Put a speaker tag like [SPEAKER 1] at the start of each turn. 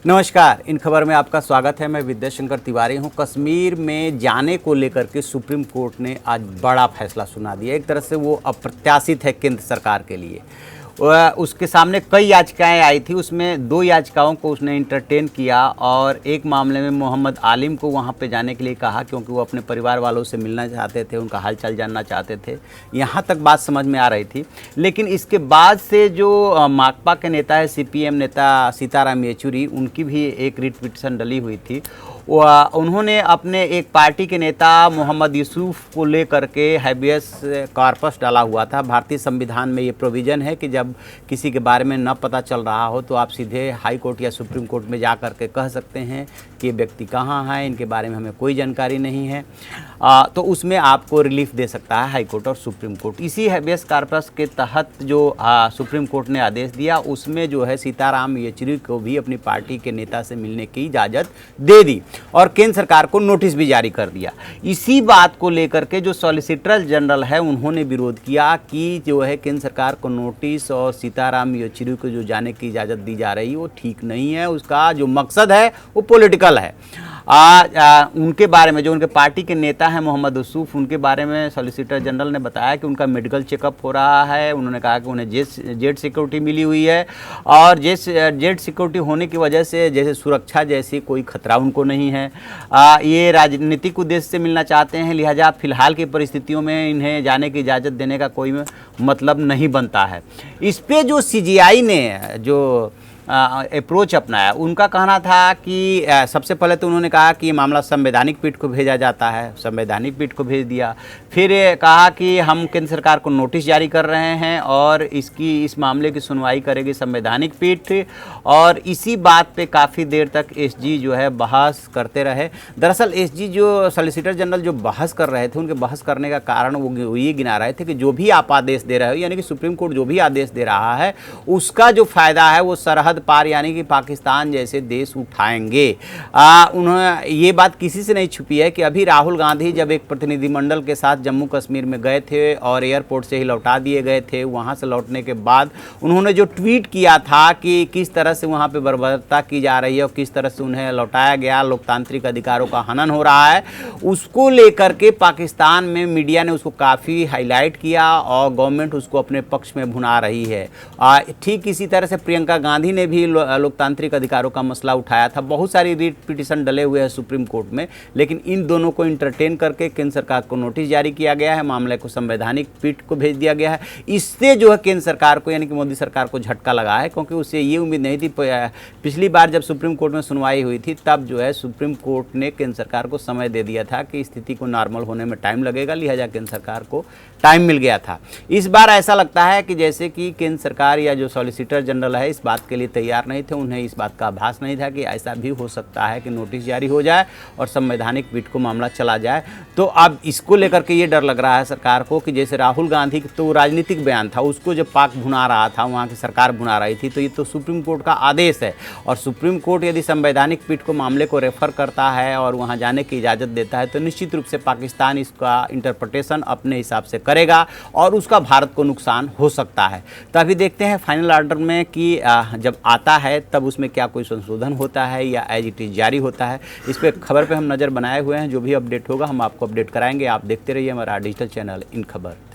[SPEAKER 1] नमस्कार, इन खबर में आपका स्वागत है। मैं विद्याशंकर तिवारी हूं। कश्मीर में जाने को लेकर के सुप्रीम कोर्ट ने आज बड़ा फैसला सुना दिया। एक तरह से वो अप्रत्याशित है केंद्र सरकार के लिए। उसके सामने कई याचिकाएं आई थी, उसमें 2 याचिकाओं को उसने इंटरटेन किया और एक मामले में मोहम्मद आलिम को वहां पे जाने के लिए कहा, क्योंकि वो अपने परिवार वालों से मिलना चाहते थे, उनका हालचाल जानना चाहते थे। यहाँ तक बात समझ में आ रही थी। लेकिन इसके बाद से जो माकपा के नेता है, सीपीएम नेता सीताराम येचुरी, उनकी भी एक रिट पिटीशन डली हुई थी। उन्होंने अपने एक पार्टी के नेता मोहम्मद यूसुफ को लेकर के हैबियस कॉर्पस डाला हुआ था। भारतीय संविधान में ये प्रोविज़न है कि जब किसी के बारे में न पता चल रहा हो तो आप सीधे हाई कोर्ट या सुप्रीम कोर्ट में जा कर के कह सकते हैं कि ये व्यक्ति कहाँ है, इनके बारे में हमें कोई जानकारी नहीं है। तो उसमें आपको रिलीफ दे सकता है हाई कोर्ट और सुप्रीम कोर्ट। इसी हैबियस कॉर्पस के तहत जो सुप्रीम कोर्ट ने आदेश दिया, उसमें जो है सीताराम येचुरी को भी अपनी पार्टी के नेता से मिलने की इजाज़त दे दी और केंद्र सरकार को नोटिस भी जारी कर दिया। इसी बात को लेकर के जो सॉलिसिटर जनरल है, उन्होंने विरोध किया कि जो है केंद्र सरकार को नोटिस और सीताराम येचुरी को जो जाने की इजाज़त दी जा रही है वो ठीक नहीं है। उसका जो मकसद है वो पॉलिटिकल है। उनके बारे में जो उनके पार्टी के नेता हैं मोहम्मद यूसुफ, उनके बारे में सॉलिसिटर जनरल ने बताया कि उनका मेडिकल चेकअप हो रहा है। उन्होंने कहा कि उन्हें जेड सिक्योरिटी मिली हुई है और जेड सिक्योरिटी होने की वजह से जैसे सुरक्षा जैसी कोई खतरा उनको नहीं है। ये राजनीतिक उद्देश्य से मिलना चाहते हैं, लिहाजा फिलहाल की परिस्थितियों में इन्हें जाने की इजाज़त देने का कोई मतलब नहीं बनता है। इस पे जो सीजीआई ने जो अप्रोच अपनाया, उनका कहना था कि सबसे पहले तो उन्होंने कहा कि ये मामला संवैधानिक पीठ को भेजा जाता है, संवैधानिक पीठ को भेज दिया। फिर कहा कि हम केंद्र सरकार को नोटिस जारी कर रहे हैं और इस मामले की सुनवाई करेगी संवैधानिक पीठ। और इसी बात पे काफ़ी देर तक एसजी जो है बहस करते रहे। दरअसल एसजी जो सॉलिसिटर जनरल जो बहस कर रहे थे, उनके बहस करने का कारण वो ये गिना रहे थे कि जो भी आप आदेश दे रहे हो, यानी कि सुप्रीम कोर्ट जो भी आदेश दे रहा है, उसका जो फ़ायदा है वो सरहद पार यानी कि पाकिस्तान जैसे देश उठाएंगे। उन्होंने ये बात किसी से नहीं छुपी है कि अभी राहुल गांधी जब एक प्रतिनिधिमंडल के साथ जम्मू कश्मीर में गए थे और एयरपोर्ट से ही लौटा दिए गए थे, वहाँ से लौटने के बाद उन्होंने जो ट्वीट किया था कि किस तरह से वहाँ पे बर्बरता की जा रही है और किस तरह से उन्हें लौटाया गया, लोकतांत्रिक अधिकारों का हनन हो रहा है, उसको लेकर के पाकिस्तान में मीडिया ने उसको काफ़ी हाईलाइट किया और गवर्नमेंट उसको अपने पक्ष में भुना रही है। ठीक इसी तरह से प्रियंका गांधी ने भी लोकतांत्रिक अधिकारों का मसला उठाया था। बहुत सारी रिट पिटीशन डले हुए हैं सुप्रीम कोर्ट में, लेकिन इन दोनों को इंटरटेन करके केंद्र सरकार को नोटिस जारी किया गया है, मामले को संवैधानिक पीठ को भेज दिया गया है। इससे जो है केंद्र सरकार को यानी कि मोदी सरकार को झटका लगा है, क्योंकि उससे ये उम्मीद नहीं थी। पिछली बार जब सुप्रीम कोर्ट में सुनवाई हुई थी, तब जो है सुप्रीम कोर्ट ने केंद्र सरकार को समय दे दिया था कि स्थिति को नॉर्मल होने में टाइम लगेगा, लिहाजा केंद्र सरकार को टाइम मिल गया था। इस बार ऐसा लगता है कि जैसे कि केंद्र सरकार या जो सॉलिसिटर जनरल है इस बात के लिए तैयार नहीं थे, उन्हें इस बात का आभास नहीं था कि ऐसा भी हो सकता है कि नोटिस जारी हो जाए और संवैधानिक पीठ को मामला चला जाए। तो अब इसको लेकर के ये डर लग रहा है सरकार को कि जैसे राहुल गांधी तो राजनीतिक बयान था, उसको जब पाक भुना रहा था, वहाँ की सरकार भुना रही थी, तो ये तो सुप्रीम कोर्ट का आदेश है और सुप्रीम कोर्ट यदि संवैधानिक पीठ को मामले को रेफर करता है और वहाँ जाने की इजाज़त देता है, तो निश्चित रूप से पाकिस्तान इसका इंटरप्रिटेशन अपने हिसाब से करेगा और उसका भारत को नुकसान हो सकता है। तो अभी देखते हैं फाइनल ऑर्डर में कि जब आता है तब उसमें क्या कोई संशोधन होता है या एज इट इज़ जारी होता है। इस पर खबर पे हम नज़र बनाए हुए हैं, जो भी अपडेट होगा हम आपको अपडेट कराएंगे। आप देखते रहिए हमारा डिजिटल चैनल इन खबर। Thank you.